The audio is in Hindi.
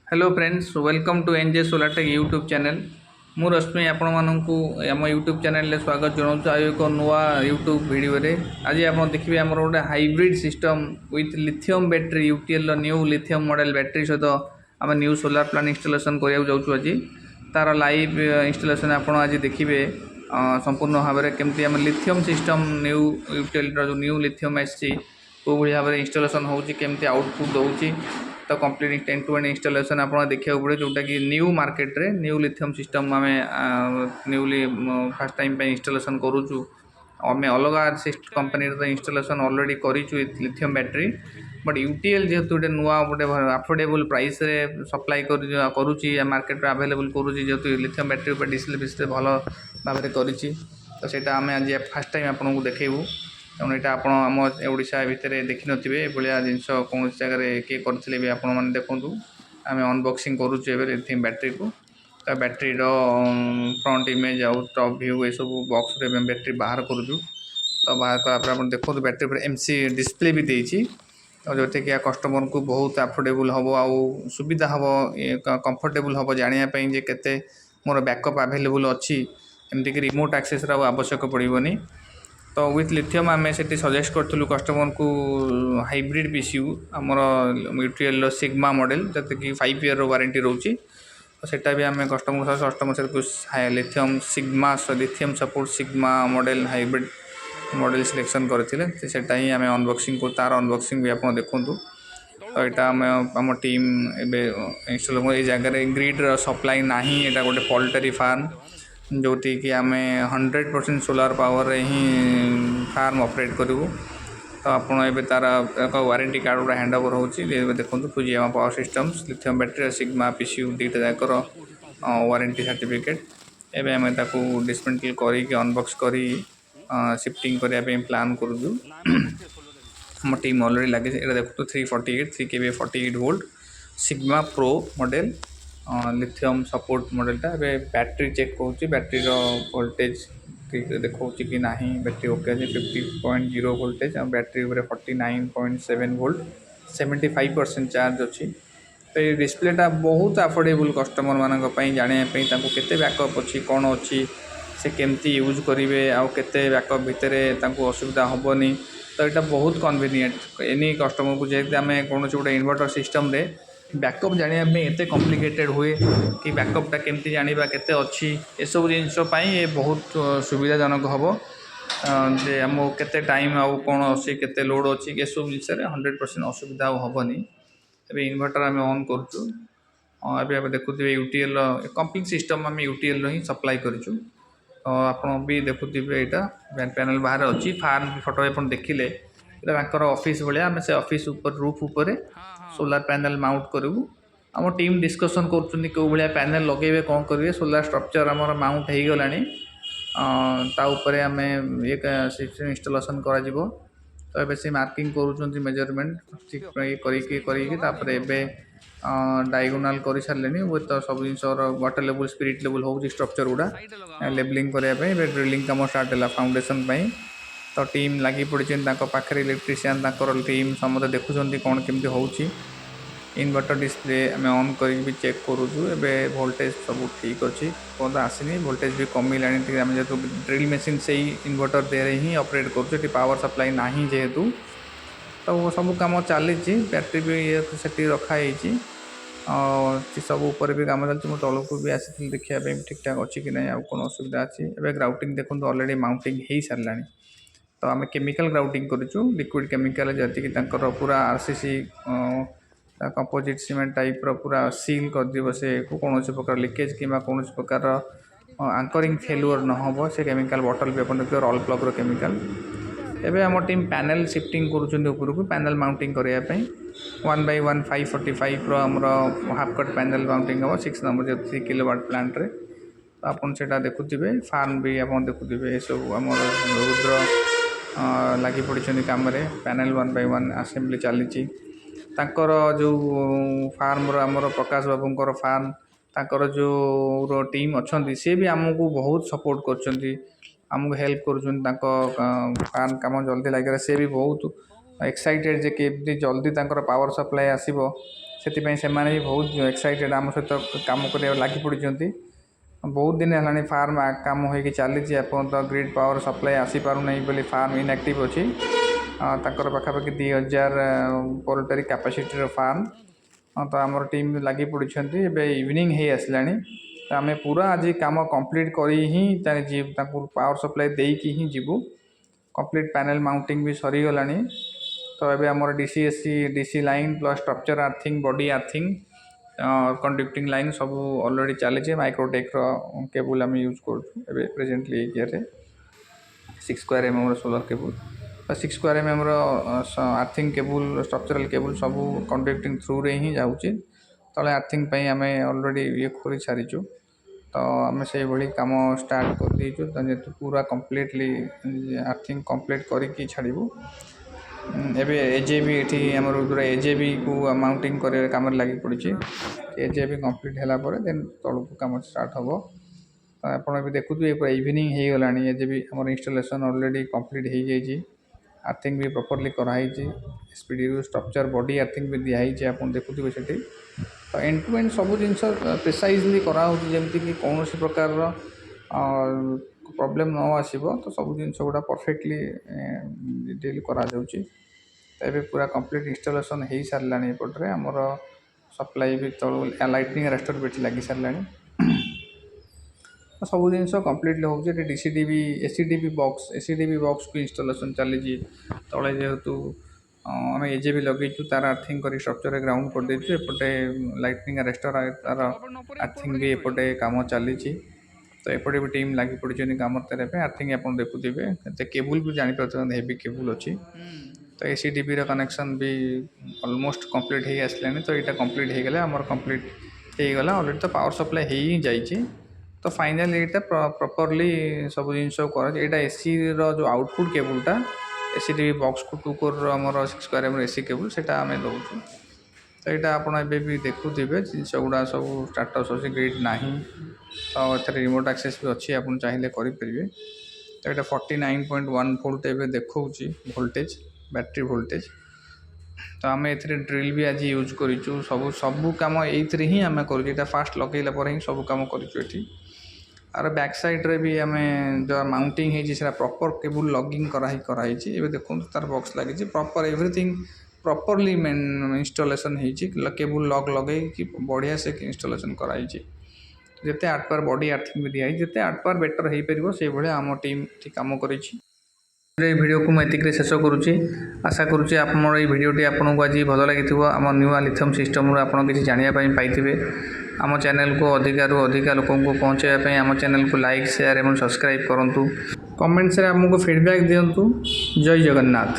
Hello friends welcome to NJ solar tech YouTube channel मु रश्मि आपण मानू आम यूट्यूब चैनल रे स्वागत जनाऊँ आज एक नुआ यूट्यूब वीडियो रे आज आप देखिए आमर गोटे hybrid system with lithium battery UTL new lithium model battery सहित आम न्यू सोलार प्लांट इंस्टॉलेशन करा जाऊँ आज तार लाइव इंस्टॉलेशन आप आज देखिए संपूर्ण भाव में केमती आम लिथियम सिस्टम न्यू यूटीएल जो न्यू लिथियम आसी को भाव में इंस्टॉलेशन होमती आउटपुट दूसरी तो complete end to end installation आप देखा पड़े जोटा कि न्यू मार्केट रे न्यू लिथियम सिस्टम आम न्यूली फास्ट टाइम इंस्टॉलेशन करूँ आम अलग कंपनी इंस्टॉलेशन ऑलरेडी करूँ लिथियम बैटरी बट यूटीएल जेहेतु गोटे नुआ गोटे अफोर्डेबल प्राइस रे सप्लाई करुच्ची मार्केट में अवेलेबल करुच्ची जेहेतु लिथियम बैटरी डिस्प्ले फिस्प्ले भल भाव में करी तो सेटा आम आज फास्ट टाइम आपको देखू तेणु यहाँ आप ओडिशा भितर देखी नथिबे भाया जिनस कौन जगह किए करते भी आपण मैंने देखूँ आम अनबॉक्सिंग करुचे लिथियम बैटरी को तो बैटरी फ्रंट इमेज आउ टॉप व्यू ये सब बॉक्स रे बैटरी बाहर करूँ तो बाहर कलापर देखो बैटरी पर एमसी डिस्प्ले भी देती तो जो कि कस्टमर को बहुत अफोर्डेबल हम आउ सुविधा हम कंफर्टेबल हम जानापी जे केते मोर बैकअप अवेलेबल अच्छी एमतीक रिमोट एक्सेस आवश्यक पड़ोनी तो विथ लिथियम आम से सजेस्ट करूँ कस्टमर को हाइब्रिड पीसीयू आमर यूटीएल सिग्मा मॉडल जैसे कि 5 ईयर वारंटी रोचे तो सेटा भी आम कस्टमर से lithium sigma lithium support sigma model hybrid model selection करते सेटा ही आम अनबॉक्सिंग को तार अनबॉक्सिंग भी आप देखूँ तो यहाँ आम टीम एवं इंस्टॉल ये जगह ग्रिड सप्लाई ना यहाँ गोटे पोल्ट्री फार्म जोटी कि आम 100% सोलार पावर ही फार्म ऑपरेट करूँ तो आपड़ तार एक वारंटी कार्ड गुड़ा हैंड ओवर होची देखो Fujiyama power systems lithium battery sigma PCU दुईटा जाकर वारंटी सर्टिफिकेट एवं आम डिसमेंटल कर अनबॉक्स कर शिफ्टिंग करने प्लान करूँ आम टीम ऑलरेडी लगे देखो 348 3 kVA 48 volt sigma pro model lithium support मॉडलटा बैटरी चेक करूँ बैटरी वोल्टेज देखा कि ना बैटरी ओके अच्छे 50.0 वोल्टेज और बैटरी 49.7 वोल्ट 75% चार्ज अच्छी तो ये डिस्प्लेटा बहुत अफोर्डेबल कस्टमर मानी जानापी केते बैकअप अच्छी कौन अच्छी से केमती यूज करेंगे आउ केते बैकअप भितर असुविधा हेनी तो यहाँ बहुत कन्वीनियंट एनी कस्टमर को जेहतु आम कौन गोटे इन्वर्टर सिस्टम रे बैकअप जानापी एत कॉम्प्लिकेटेड हुए कि बैकअपटा केमती जाना केते अच्छी ये सब जिनपाई ये बहुत सुविधाजनक हम जे आम केते टाइम आउ कौन अच्छी केते लोड अच्छी ये सब जिन 100% असुविधा हेनी ए इन्वर्टर आम ऑन करूँ एवं देखुए यूटीएल कंपिंग सिस्टम आम यूटीएल ही सप्लाई करूँ आप भी देखुए यहाँ पैनल बाहर अच्छी फार्म फोटो आप देखिले ऑफिस भाया आम से ऑफिस ऊपर रूफ उपर सोलार पैनल माउंट करूँ आम टीम डिस्कसन कर भाया पैनल लगे कौन करेंगे सोलार स्ट्रक्चर आम माउंट हो गला आम ये सिस्टम इंस्टॉलेशन कर तो ये मार्किंग करूँ मेजरमेंट ठीक करके डायगोनाल कर सारे वो तो सब जिन वाटर लेवल स्पिरिट लेवल हो स्ट्रक्चर गुड़ा लेवलिंग करने ड्रिलिंग कम स्टार्ट है फाउंडेशन तो टीम लगी पड़ी पाखे इलेक्ट्रीशियन टीम समस्त देखुं कौन केमती हो इन्वर्टर डिस्प्ले आम ऑन कर चेक करूँ एवं वोल्टेज सब ठीक अच्छी बहुत आसनी वोल्टेज भी कमिला आम जेहतु ड्रिल मशीन से ही इन्वर्टर दे ही ऑपरेट करूँ पावर सप्लाई ना जेहेतु तो सब कम चली बैटरी भी ये से रखाई सब उपर भी कम चलती मुझे तौक भी आसी देखा ठीक ठाक अच्छी कि नहीं कौन असुविधा अच्छी एवं ग्राउटिंग देखो ऑलरेडी माउंटिंग हो सारा तो आम केमिकल ग्राउटिंग करूँ लिक्विड केमिकल जी पूरा आरसीसी कंपोजिट सीमेंट टाइप पूरा सील कर से कौन प्रकार लिकेज कि कौन प्रकार आंकरिंग फेलुअर न हो से केमिकल बॉटल भी अपन देखिए रॉल प्लग केमिकल एवं आम टीम पैनल शिफ्टिंग करूँ पैनल माउंटिंग करने 1/1 545 आमर हाफ कट पैनल माउंटिंग हम 6 नंबर 3 किलोवाट प्लांट रे तो आपन सेटा देखुथिबे फार्म भी आप देखुथिबे ये सब आम रुद्र लगी पड़ी कम पैनल 1/1 असेंबली चली तांकर जो फार्म आमर प्रकाश बाबूंकर फार्म तांकर जो टीम अच्छा सी भी आमको बहुत सपोर्ट कर आमको हेल्प कर फार्म कम जल्दी लगे से भी बहुत एक्साइटेड जे केमती जल्दी तांकर पावर सप्लाई आसीबो ସେଥିପାଇଁ ସେମାନେ ବି ବହୁତ ଏକ୍ସାଇଟେଡ଼ ଆମ ସହିତ କାମ କରିବାକୁ ଲାଗି ପଡ଼ିଛନ୍ତି। ବହୁତ ଦିନ ହେଲାଣି ଫାର୍ମ କାମ ହୋଇକି ଚାଲିଛି, ଏପର୍ଯ୍ୟନ୍ତ ଗ୍ରିଡ୍ ପାୱାର ସପ୍ଲାଏ ଆସିପାରୁନାହିଁ ବୋଲି ଫାର୍ମ ଇନ୍ଆକ୍ଟିଭ୍ ଅଛି। ତାଙ୍କର ପାଖାପାଖି 2000 ପୋଲ୍ଟାରୀ କ୍ୟାପାସିଟିର ଫାର୍ମ। ତ ଆମର ଟିମ୍ ଲାଗି ପଡ଼ିଛନ୍ତି। ଏବେ ଇଭିନିଂ ହେଇ ଆସିଲାଣି, ତ ଆମେ ପୁରା ଆଜି କାମ କମ୍ପ୍ଲିଟ୍ କରି ହିଁ ତାଙ୍କୁ ପାୱାର ସପ୍ଲାଏ ଦେଇକି ହିଁ ଯିବୁ। କମ୍ପ୍ଲିଟ୍ ପ୍ୟାନେଲ୍ ମାଉଣ୍ଟିଂ ବି ସରିଗଲାଣି। ତ ଏବେ ଆମର DC line plus structure earthing, body earthing, conducting line ସବୁ ଅଲରେଡ଼ି ଚାଲିଛି। ମାଇକ୍ରୋଟେକ୍ର କେବୁଲ୍ ଆମେ ୟୁଜ୍ କରୁଛୁ ଏବେ ପ୍ରେଜେଣ୍ଟଲି ଏଇ ଇୟର୍ରେ। 6 mm solar cable, 6 mm earthing cable, structural cable ସବୁ କଣ୍ଡକ୍ଟିଂ ଥ୍ରୁରେ ହିଁ ଯାଉଛି। ତଳେ ଆର୍ଥିଂ ପାଇଁ ଆମେ ଅଲରେଡ଼ି ଇଏ କରି ସାରିଛୁ। ତ ଆମେ ସେଇଭଳି କାମ ଷ୍ଟାର୍ଟ କରିଦେଇଛୁ। ତ ଯେହେତୁ ପୁରା କମ୍ପ୍ଲିଟଲି ଆର୍ଥିଂ କମ୍ପ୍ଲିଟ୍ କରିକି ଛାଡ଼ିବୁ। ଏବେ ଏଜେବି ଏଠି ଆମର ଏଜେବିକୁ ମାଉଣ୍ଟିଂ କରିବା କାମରେ ଲାଗି ପଡ଼ିଛି। ଏଜେବି କମ୍ପ୍ଲିଟ୍ ହେଲା ପରେ ଦେନ୍ ତଳକୁ କାମ ଷ୍ଟାର୍ଟ ହେବ। ତ ଆପଣ ଏବେ ଦେଖୁଥିବେ ପୁରା ଇଭିନିଂ ହେଇଗଲାଣି। ଏଜେବି ଆମର ଇନଷ୍ଟଲେସନ୍ ଅଲରେଡ଼ି କମ୍ପ୍ଲିଟ୍ ହେଇଯାଇଛି। ଆର୍ଥିଂ ବି ପ୍ରପରଲି କରାହେଇଛି। ଏସ୍ପିଡିରୁ ଷ୍ଟ୍ରକ୍ଚର ବଡି ଆର୍ଥିଂ ବି ଦିଆହେଇଛି, ଆପଣ ଦେଖୁଥିବେ ସେଠି। ତ ଏଣ୍ଡ ଟୁ ଏଣ୍ଡ ସବୁ ଜିନିଷ ପ୍ରିସାଇଜଲି କରାହେଉଛି, ଯେମିତିକି କୌଣସି ପ୍ରକାରର ପ୍ରୋବ୍ଲେମ୍ ନ ଆସିବ। ତ ସବୁ ଜିନିଷ ଗୁଡ଼ା ପରଫେକ୍ଟଲି ଡିଟେଲ୍ କରାଯାଉଛି। ତ ଏବେ ପୁରା କମ୍ପ୍ଲିଟ୍ ଇନଷ୍ଟଲେସନ୍ ହେଇସାରିଲାଣି। ଏପଟରେ ଆମର ସପ୍ଲାଇ ବି ତଳୁ ଲାଇଟନିଂ ଆରେଷ୍ଟର ବି ଏଠି ଲାଗି ସାରିଲାଣି। ସବୁ ଜିନିଷ କମ୍ପ୍ଲିଟଲି ହେଉଛି। ଏଠି ଏସିଡିବି ବକ୍ସକୁ ଇନଷ୍ଟଲେସନ୍ ଚାଲିଛି। ତଳେ ଯେହେତୁ ଆମେ ଏଜେବି ଲଗେଇଛୁ, ତାର ଆର୍ଥିଂ କରି ଷ୍ଟ୍ରକ୍ଚରରେ ଗ୍ରାଉଣ୍ଡ କରିଦେଇଛୁ। ଏପଟେ ଲାଇଟନିଂ ଆରେଷ୍ଟର ତାର ଆର୍ଥିଂ ବି ଏପଟେ କାମ ଚାଲିଛି। ତ ଏପଟେ ବି ଟିମ୍ ଲାଗି ପଡ଼ିଛନ୍ତି କାମ କରିବା ପାଇଁ। ଆର୍ଥିଂ ଆପଣ ଦେଖୁଥିବେ, ଏତେ କେବୁଲ୍ ବି ଜାଣିପାରୁଛନ୍ତି ହେଭି କେବୁଲ୍ ଅଛି। ତ ଏସିଡିବିର କନେକ୍ସନ୍ ବି ଅଲମୋଷ୍ଟ କମ୍ପ୍ଲିଟ୍ ହେଇ ଆସିଲାଣି। ତ ଏଇଟା କମ୍ପ୍ଲିଟ୍ ହେଇଗଲେ ଆମର କମ୍ପ୍ଲିଟ୍ ହେଇଗଲା। ଅଲରେଡ଼ି ତ ପାୱାର ସପ୍ଲାଏ ହେଇ ହିଁ ଯାଇଛି। ତ ଫାଇନାଲି ଏଇଟା ପ୍ରପରଲି ସବୁ ଜିନିଷ କରାଯାଏ। ଏଇଟା ଏସିର ଯେଉଁ ଆଉଟପୁଟ୍ କେବୁଲଟା, ଏସିଡିବି ବକ୍ସକୁ 2 କୋର୍ର ଆମର 6 mm ଏସି କେବୁଲ୍, ସେଇଟା ଆମେ ଦେଉଛୁ। ତ ଏଇଟା ଆପଣ ଏବେ ବି ଦେଖୁଥିବେ ଜିନିଷ ଗୁଡ଼ା ସବୁ ଷ୍ଟାଟସ୍ ଅଛି, ଗ୍ରିଡ୍ ନାହିଁ। ତ ଏଥିରେ ରିମୋଟ୍ ଆକ୍ସେସ୍ ବି ଅଛି, ଆପଣ ଚାହିଁଲେ କରିପାରିବେ। ତ ଏଇଟା 49.1 ଭୋଲ୍ଟ ଏବେ ଦେଖାଉଛି ଭୋଲ୍ଟେଜ୍, ବ୍ୟାଟେରୀ ଭୋଲ୍ଟେଜ୍। ତ ଆମେ ଏଥିରେ ଡ୍ରିଲ୍ ବି ଆଜି ୟୁଜ୍ କରିଛୁ। ସବୁ କାମ ଏଇଥିରେ ହିଁ ଆମେ କରୁଛୁ। ଏଇଟା ଫାଷ୍ଟ ଲଗେଇଲା ପରେ ହିଁ ସବୁ କାମ କରିଛୁ ଏଠି। ଆର ବ୍ୟାକ୍ ସାଇଡ଼୍ରେ ବି ଆମେ ଯେଉଁ ମାଉଣ୍ଟିଂ ହେଇଛି ସେଇଟା ପ୍ରପର୍ କେବୁଲ୍ ଲଗିଂ କରାହେଇଛି। ଏବେ ଦେଖନ୍ତୁ ତାର ବକ୍ସ ଲାଗିଛି, ପ୍ରପର୍ ଏଭ୍ରିଥିଙ୍ଗ ପ୍ରପରଲି ଇନଷ୍ଟଲେସନ୍ ହେଇଛି। କେବୁଲ୍ ଲଗେଇକି ବଢ଼ିଆ ସେ ଇନଷ୍ଟଲେସନ୍ କରାହେଇଛି। ଯେତେ ଆଟପାର ବଡି ଆର୍ଥିଂ ବି ଦିଆହେଇଛି, ଯେତେ ଆଟପାର ବେଟର୍ ହେଇପାରିବ ସେଇଭଳିଆ ଆମ ଟିମ୍ ଏଠି କାମ କରିଛି। এই ভিডিওକୁ ମୁଁ ଏତିକିରେ ଶେଷ କରୁଛି। ଆଶା କରୁଛି ଆମର এই ଭିଡ଼ିଓଟି ଆପଣଙ୍କୁ ଆଜି ଭଲ ଲାଗିଥିବ। ଆମ ନୂଆ ଲିଥିୟମ୍ ସିଷ୍ଟମରୁ ଆପଣ କିଛି ଜାଣିବା ପାଇଁ ପାଇଥିବେ। ଆମ ଚ୍ୟାନେଲକୁ ଅଧିକରୁ ଅଧିକ ଲୋକଙ୍କୁ ପହଞ୍ଚାଇବା ପାଇଁ ଆମ ଚ୍ୟାନେଲକୁ ଲାଇକ୍, ସେୟାର ଏବଂ ସବସ୍କ୍ରାଇବ୍ କରନ୍ତୁ। କମେଣ୍ଟସରେ ଆମକୁ ଫିଡ଼ବ୍ୟାକ୍ ଦିଅନ୍ତୁ। ଜୟ ଜଗନ୍ନାଥ।